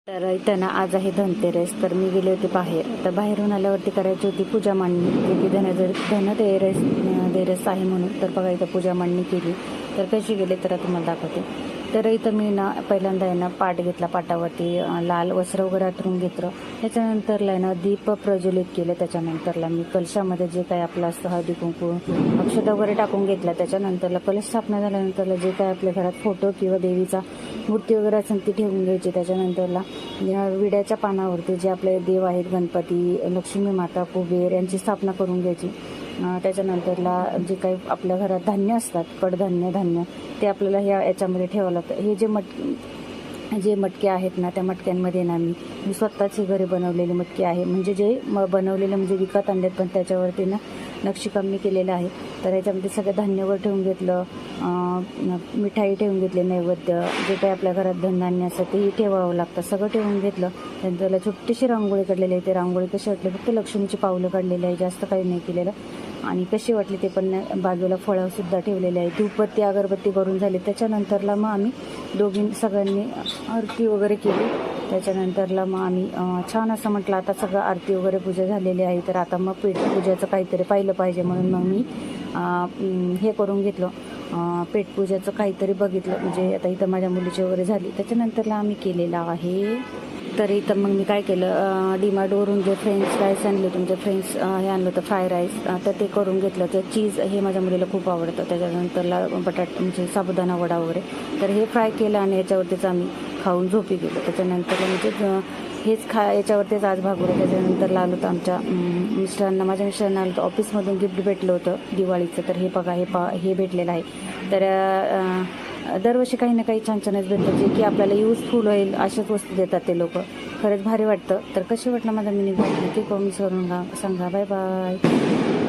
तर इथं ना आज आहे धनतेरस. तर मी गेले होते बाहेर. तर बाहेरून आल्यावरती करायची होती पूजा मांडणी, जे की धनतेरस आहे म्हणून. तर बघा इथं पूजा मांडणी केली. तर कशी गेली तर तुम्हाला दाखवते. तर इथं मी ना पहिल्यांदा आहे ना पाट घेतला, पाटावरती लाल वस्त्र वगैरे अंथरून घेतलं. त्याच्यानंतरला आहे ना दीप प्रज्वलित केलं. त्याच्यानंतरला मी कलशामध्ये जे काही आपलं असतं हळदी कुंकू अक्षता वगैरे टाकून घेतला. त्याच्यानंतरला कलश स्थापना झाल्यानंतरला जे काही आपल्या घरात फोटो किंवा देवीचा मूर्ती वगैरे असेल ती ठेवून घ्यायची. त्याच्यानंतरला विड्याच्या पानावरती जे आपले देव आहेत, गणपती, लक्ष्मी माता, कुबेर यांची स्थापना करून घ्यायची. त्याच्यानंतरला जे काही आपल्या घरात धान्य असतात, कडधान्य, धान्य, ते आपल्याला याच्यामध्ये ठेवावं लागतं. हे जे मटके आहेत ना, त्या मटक्यांमध्ये ना मी स्वतःची घरी बनवलेले मटके आहे. म्हणजे जे बनवलेले म्हणजे विकत आणलेत, पण त्याच्यावरती ना नक्षीकाम मी केलेलं आहे. तर याच्यामध्ये सगळं धान्यवर ठेवून घेतलं, मिठाई ठेवून घेतली, नैवेद्य, जे काही आपल्या घरात धनधान्य असतं तेही ठेवावं लागतं, सगळं ठेवून घेतलं. त्याला छोटीशी रांगोळी काढलेली आहे. ते रांगोळी कशी वाटली, फक्त लक्ष्मीची पावलं काढलेली आहे, जास्त काही नाही केलेलं. आणि कशी वाटली ते पण बाजूला फळंसुद्धा ठेवलेले आहे. धूपबत्ती अगरबत्ती करून झाली. त्याच्यानंतरला मग आम्ही सगळ्यांनी आरती वगैरे केली. त्याच्यानंतरला मग आम्ही छान असं म्हटलं, आता सगळं आरती वगैरे पूजा झालेली आहे, तर आता मग पेट पूजाचं काहीतरी पाहिलं पाहिजे, म्हणून मग मी हे करून घेतलं, पेटपूजाचं काहीतरी बघितलं. म्हणजे आता इथं माझ्या मुलीची वगैरे झाली. त्याच्यानंतरला आम्ही केलेलं आहे. तर इथं मग मी काय केलं, डीमार्टवरून जे फ्रेंच फ्राईज आणले, तुमचे फ्रेंच हे आणलं होतं फ्राय राईस, तर ते करून घेतलं. ते चीज हे माझ्या मुलीला खूप आवडतं. त्याच्यानंतरला म्हणजे साबुदाणा वडा वगैरे, तर हे फ्राय केलं आणि याच्यावरतीच आम्ही खाऊन झोपी गेलो. त्याच्यानंतर म्हणजे हेच याच्यावरतीच आज भागवलं. त्याच्यानंतर आलो होतं आमच्या माझ्या मिस्टरांना आलं होतं ऑफिसमधून गिफ्ट भेटलं होतं दिवाळीचं. तर हे बघा, हे भेटलेलं आहे. तर दरवर्षी काही ना काही छान छानच भेटतं, जे की आपल्याला यूजफुल होईल अशाच वस्तू देतात ते लोक. खरंच भारी वाटतं. तर कशी वाटलं माझा मिनी ब्लॉग नक्की कमेंट्स करून सांगा. Bye bye.